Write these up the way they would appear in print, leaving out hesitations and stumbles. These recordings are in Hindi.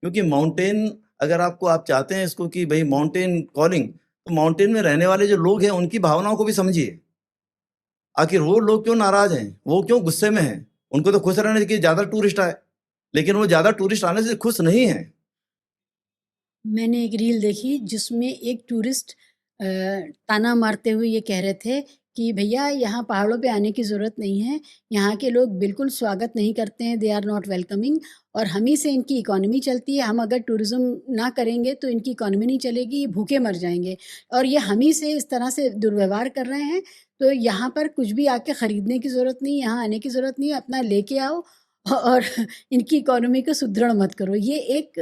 क्योंकि माउंटेन, अगर आप चाहते हैं इसको कि भाई माउंटेन कॉलिंग, तो माउंटेन में रहने वाले जो लोग हैं उनकी भावनाओं को भी समझिए। आखिर वो लोग क्यों नाराज हैं, वो क्यों गुस्से में हैं? उनको तो खुश रहने दीजिए, ज्यादा टूरिस्ट आए, लेकिन वो ज्यादा टूरिस्ट आने से खुश नहीं है। मैंने एक रील देखी जिसमें एक टूरिस्ट ताना मारते हुए ये कह रहे थे कि भैया यहाँ पहाड़ों पे आने की ज़रूरत नहीं है, यहाँ के लोग बिल्कुल स्वागत नहीं करते हैं, दे आर नॉट वेलकमिंग, और हम ही से इनकी इकोनॉमी चलती है, हम अगर टूरिज़्म ना करेंगे तो इनकी इकोनॉमी नहीं चलेगी, ये भूखे मर जाएंगे, और ये हम ही से इस तरह से दुर्व्यवहार कर रहे हैं। तो यहाँ पर कुछ भी आके ख़रीदने की ज़रूरत नहीं, यहाँ आने की ज़रूरत नहीं है, अपना लेके आओ और इनकी इकोनॉमी को सुदृढ़ मत करो। ये एक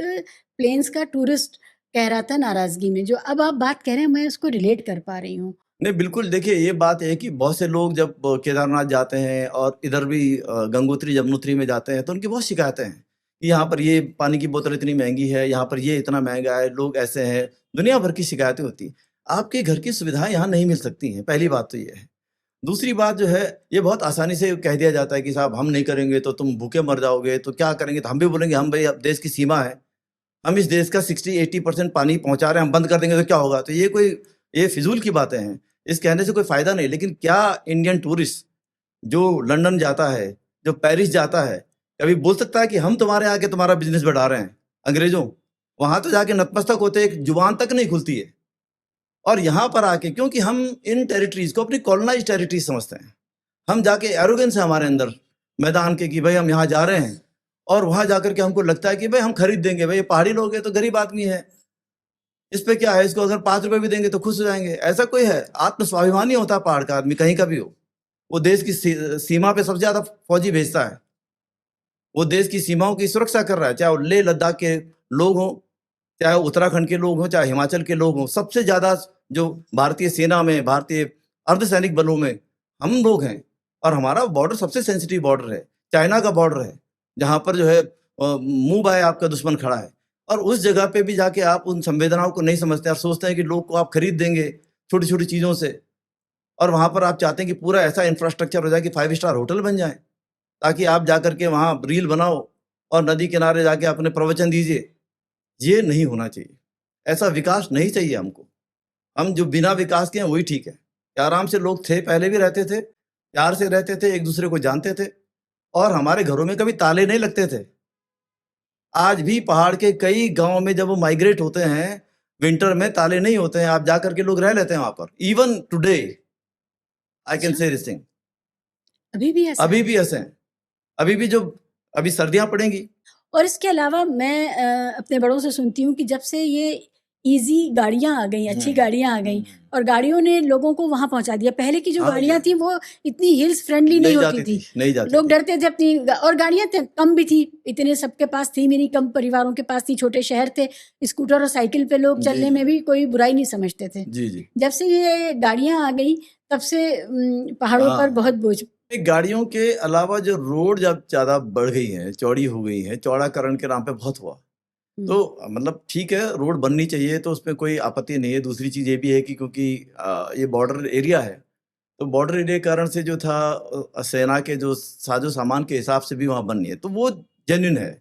प्लेन्स का टूरिस्ट कह रहा था नाराज़गी में, जो अब आप बात कह रहे हैं मैं उसको रिलेट कर पा रही हूँ। नहीं, बिल्कुल देखिए, ये बात है कि बहुत से लोग जब केदारनाथ जाते हैं और इधर भी गंगोत्री यमुनोत्री में जाते हैं तो उनकी बहुत शिकायतें हैं कि यहाँ पर ये पानी की बोतल इतनी महंगी है, यहाँ पर ये इतना महंगा है, लोग ऐसे हैं, दुनिया भर की शिकायतें होती हैं। आपके घर की सुविधाएं यहाँ नहीं मिल सकती हैं, पहली बात तो ये है। दूसरी बात जो है, ये बहुत आसानी से कह दिया जाता है कि साहब हम नहीं करेंगे तो तुम भूखे मर जाओगे, तो क्या करेंगे? तो हम भी बोलेंगे हम भाई, अब देश की सीमा है, हम इस देश का 60-80% पानी पहुंचा रहे हैं, हम बंद कर देंगे तो क्या होगा? तो ये फिजूल की बातें हैं, इस कहने से कोई फायदा नहीं। लेकिन क्या इंडियन टूरिस्ट जो लंदन जाता है, जो पेरिस जाता है, कभी बोल सकता है कि हम तुम्हारे यहाँ के तुम्हारा बिजनेस बढ़ा रहे हैं? अंग्रेजों वहां तो जाके नतमस्तक होते, एक जुबान तक नहीं खुलती है। और यहाँ पर आके, क्योंकि हम इन टेरिटरीज को अपनी कॉलोनाइज टेरिटरीज समझते हैं, हम जाके एरोगेंस है हमारे अंदर मैदान के कि भाई हम यहाँ जा रहे हैं, और वहां जाकर के हमको लगता है कि भाई हम खरीद देंगे, भाई ये पहाड़ी लोग हैं तो गरीब आदमी है, इस पे क्या है, इसको अगर 5 रुपए भी देंगे तो खुश हो जाएंगे। ऐसा कोई है? आत्म स्वाभिमानी होता है पहाड़ का आदमी, कहीं का भी हो। वो देश की सीमा पे सबसे ज्यादा फौजी भेजता है, वो देश की सीमाओं की सुरक्षा कर रहा है, चाहे वो लेह लद्दाख के लोग हों, चाहे उत्तराखंड के लोग हों, चाहे हिमाचल के लोग हों। सबसे ज्यादा जो भारतीय सेना में, भारतीय अर्धसैनिक बलों में हम लोग हैं। और हमारा बॉर्डर सबसे सेंसिटिव बॉर्डर है, चाइना का बॉर्डर है, जहां पर जो है मुंह बाय आपका दुश्मन खड़ा है। और उस जगह पे भी जाके आप उन संवेदनाओं को नहीं समझते, और सोचते हैं कि लोग को आप खरीद देंगे छोटी छोटी चीजों से। और वहां पर आप चाहते हैं कि पूरा ऐसा इंफ्रास्ट्रक्चर हो जाए कि 5 स्टार होटल बन जाए, ताकि आप जाकर के वहां रील बनाओ और नदी किनारे जाके अपने प्रवचन दीजिए। ये नहीं होना चाहिए, ऐसा विकास नहीं चाहिए हमको। हम जो बिना विकास के हैं वही ठीक है, कि आराम से लोग थे, पहले भी रहते थे, प्यार से रहते थे, एक दूसरे को जानते थे, और हमारे घरों में कभी ताले नहीं लगते थे। आज भी पहाड़ के कई गांव में जब वो माइग्रेट होते हैं, विंटर में ताले नहीं होते हैं, आप जाकर के लोग रह लेते हैं वहां पर। इवन टुडे आई कैन अच्छा, से दिस थिंग, अभी भी ऐसा अभी है? भी ऐसे हैं। अभी भी जो अभी सर्दियां पड़ेंगी। और इसके अलावा मैं अपने बड़ों से सुनती हूँ कि जब से ये ईज़ी गाड़ियाँ आ गई, अच्छी गाड़ियाँ आ गई, और गाड़ियों ने लोगों को वहाँ पहुँचा दिया। पहले की जो हाँ गाड़ियाँ भैया, थी वो इतनी हिल्स फ्रेंडली नहीं नहीं होती जाती थी। थी, नहीं जाती लोग थी। डरते थे अपनी और गाड़ियाँ कम भी थी, इतने सबके पास थी भी नहीं, कम परिवारों के पास थी, छोटे शहर थे। स्कूटर और साइकिल पे लोग जी चलने जी में भी कोई बुराई नहीं समझते थे। जी जी। जब से ये गाड़ियाँ आ गई तब से पहाड़ों पर हाँ, बहुत बोझ। गाड़ियों के अलावा जो रोड जब ज्यादा बढ़ गई है, चौड़ी हो गई है, चौड़ाकरण के नाम पे बहुत हुआ, हुँ। तो मतलब ठीक है, रोड बननी चाहिए, तो उसमें कोई आपत्ति नहीं है। दूसरी चीज ये भी है कि क्योंकि ये बॉर्डर एरिया है, तो बॉर्डर एरिया के कारण से जो था, सेना के जो साजो सामान के हिसाब से भी वहां बननी है, तो वो जेन्युइन है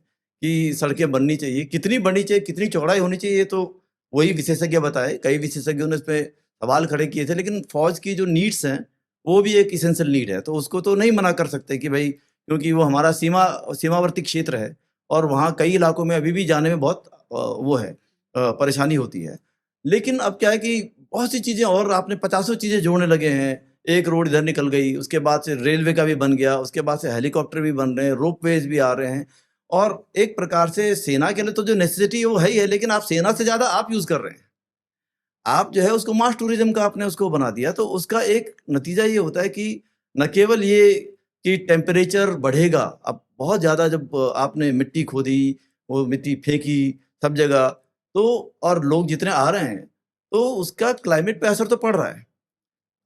कि सड़कें बननी चाहिए। कितनी बननी चाहिए, कितनी चौड़ाई होनी चाहिए, तो वही विशेषज्ञ बताए। कई विशेषज्ञों ने इस पे सवाल खड़े किए थे, लेकिन फौज की जो नीड्स हैं वो भी एक इसेंशियल नीड है, तो उसको तो नहीं मना कर सकते कि भाई, क्योंकि वो हमारा सीमावर्ती क्षेत्र है, और वहाँ कई इलाकों में अभी भी जाने में बहुत वो है, परेशानी होती है। लेकिन अब क्या है कि बहुत सी चीजें, और आपने पचासों चीजें जोड़ने लगे हैं। एक रोड इधर निकल गई, उसके बाद से रेलवे का भी बन गया, उसके बाद से हेलीकॉप्टर भी बन रहे हैं, रोपवेज भी आ रहे हैं। और एक प्रकार से सेना के लिए तो जो नेसेसिटी है वो है ही है, लेकिन आप सेना से ज्यादा आप यूज कर रहे हैं। आप जो है उसको मास टूरिज्म का आपने उसको बना दिया, तो उसका एक नतीजा ये होता है कि न केवल ये कि टेम्परेचर बढ़ेगा, अब बहुत ज़्यादा जब आपने मिट्टी खोदी, वो मिट्टी फेंकी सब जगह, तो और लोग जितने आ रहे हैं, तो उसका क्लाइमेट पे असर तो पड़ रहा है।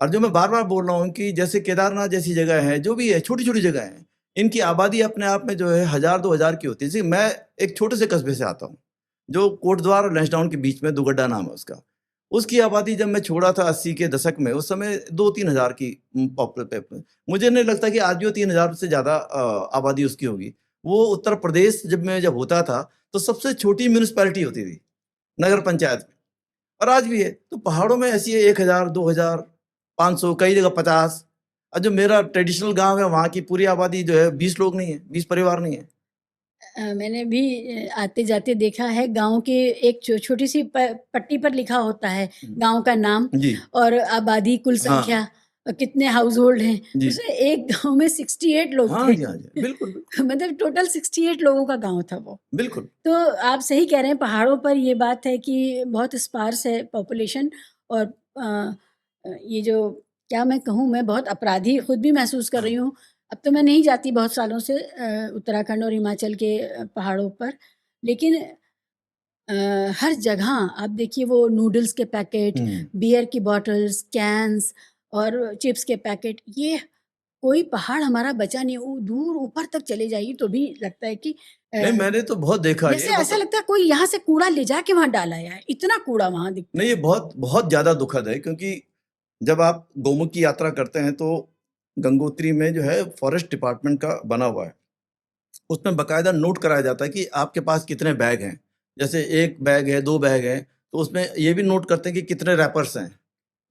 और जो मैं बार-बार बोल रहा हूँ कि जैसे केदारनाथ जैसी जगह है, जो भी है, छोटी-छोटी जगह हैं, इनकी आबादी अपने आप में जो है 1000-2000 की होती है। जैसे मैं एक छोटे से कस्बे से आता हूँ, जो कोटद्वार और लैंसडाउन के बीच में दुगड्डा नाम है उसका। उसकी आबादी जब मैं छोड़ा था 80 के दशक में, उस समय 2-3 हज़ार की पॉपुलर पे मुझे नहीं लगता कि आज भी वो 3,000 से ज़्यादा आबादी उसकी होगी। वो उत्तर प्रदेश जब होता था तो सबसे छोटी म्यूनिसिपैलिटी होती थी नगर पंचायत में, और आज भी है। तो पहाड़ों में ऐसी है 1000, 2000, 500, कई जगह 50। और जो मेरा ट्रेडिशनल गांव है वहाँ की पूरी आबादी जो है 20 लोग नहीं है, 20 परिवार नहीं है। मैंने भी आते-जाते देखा है गाँव के एक छोटी-सी पट्टी पर लिखा होता है गाँव का नाम जी। और आबादी, कुल हाँ। संख्या कितने हाउसहोल्ड हैं। जी। उसमें एक गाँव में 68 लोग हाँ थे। जी, हाँ जी। बिल्कुल, बिल्कुल। मतलब टोटल 68 लोगों का गाँव था वो। बिल्कुल। तो आप सही कह रहे हैं, पहाड़ों पर ये बात है कि बहुत स्पार्स है पॉपुलेशन और ये जो क्या मैं कहूँ, मैं बहुत अपराधी खुद भी महसूस कर रही हूँ। अब तो मैं नहीं जाती बहुत सालों से उत्तराखंड और हिमाचल के पहाड़ों पर, लेकिन हर जगह आप देखिए वो नूडल्स के पैकेट, बियर की बॉटल्स, कैन्स और चिप्स के पैकेट, ये कोई पहाड़ हमारा बचा नहीं। दूर ऊपर तक चले जाइए तो भी लगता है कि नहीं, मैंने तो बहुत देखा जैसे ये, ऐसा लगता है कोई यहाँ से कूड़ा ले जाके वहाँ डाल आया है, इतना कूड़ा वहाँ दिखता नहीं, है। ये बहुत बहुत ज़्यादा दुखद है, क्योंकि जब आप गौमुख की यात्रा करते हैं तो गंगोत्री में जो है फॉरेस्ट डिपार्टमेंट का बना हुआ है। उसमें बाकायदा नोट कराया जाता है कि आपके पास कितने बैग हैं। जैसे 1 बैग है, 2 बैग हैं, तो उसमें ये भी नोट करते हैं कि कितने रैपर्स हैं,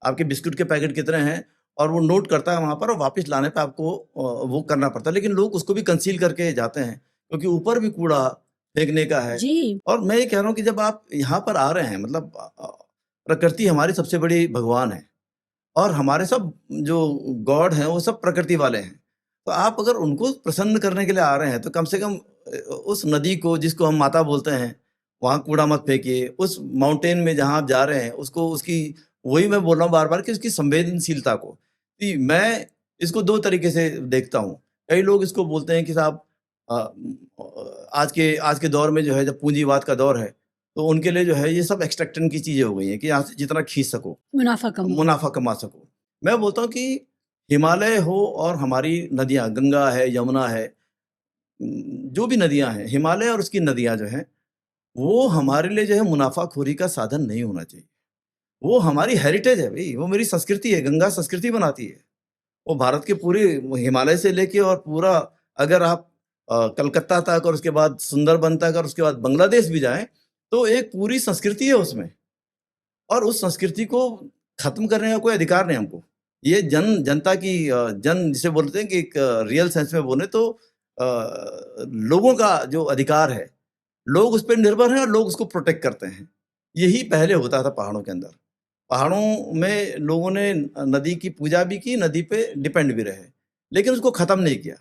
आपके बिस्कुट के पैकेट कितने हैं, और वो नोट करता है वहाँ पर, और वापस लाने पे आपको वो करना पड़ता है। लेकिन लोग उसको भी कंसील करके जाते हैं, क्योंकि ऊपर भी कूड़ा फेंकने का है। जी। और मैं ये कह रहा हूँ कि जब आप यहाँ पर आ रहे हैं, मतलब प्रकृति हमारी सबसे बड़ी भगवान है, और हमारे सब जो गॉड हैं वो सब प्रकृति वाले हैं। तो आप अगर उनको प्रसन्न करने के लिए आ रहे हैं तो कम से कम उस नदी को, जिसको हम माता बोलते हैं, वहाँ कूड़ा मत फेंकिए। उस माउंटेन में जहाँ आप जा रहे हैं उसको, उसकी, वही मैं बोल रहा हूँ बार-बार कि उसकी संवेदनशीलता को, कि मैं इसको 2 तरीके से देखता हूँ। कई लोग इसको बोलते हैं कि साहब आज के दौर में जो है, जब पूंजीवाद का दौर है, तो उनके लिए जो है ये सब एक्सट्रैक्शन की चीज़ें हो गई हैं कि यहाँ से जितना खींच सको, मुनाफ़ा कमा सको। मैं बोलता हूँ कि हिमालय हो और हमारी नदियाँ, गंगा है, यमुना है, जो भी नदियाँ हैं, हिमालय और उसकी नदियाँ जो हैं, वो हमारे लिए जो है मुनाफ़ाखोरी का साधन नहीं होना चाहिए। वो हमारी हेरिटेज है भई, वो मेरी संस्कृति है, गंगा संस्कृति बनाती है। वो भारत के पूरे हिमालय से लेके और पूरा, अगर आप कलकत्ता तक और उसके बाद सुंदरबन तक और उसके बाद बांग्लादेश भी जाएँ, तो एक पूरी संस्कृति है उसमें। और उस संस्कृति को खत्म करने का कोई अधिकार नहीं हमको। ये जनता की जन जिसे बोलते हैं कि एक रियल सेंस में बोले तो लोगों का जो अधिकार है, लोग उस पे निर्भर हैं और लोग उसको प्रोटेक्ट करते हैं। यही पहले होता था पहाड़ों के अंदर। पहाड़ों में लोगों ने नदी की पूजा भी की, नदी पे डिपेंड भी रहे, लेकिन उसको खत्म नहीं किया।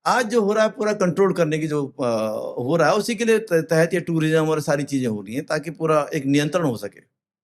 आज जो हो रहा है पूरा कंट्रोल करने की जो हो रहा है, उसी के लिए तहत ये टूरिज्म और सारी चीज़ें हो रही हैं, ताकि पूरा एक नियंत्रण हो सके।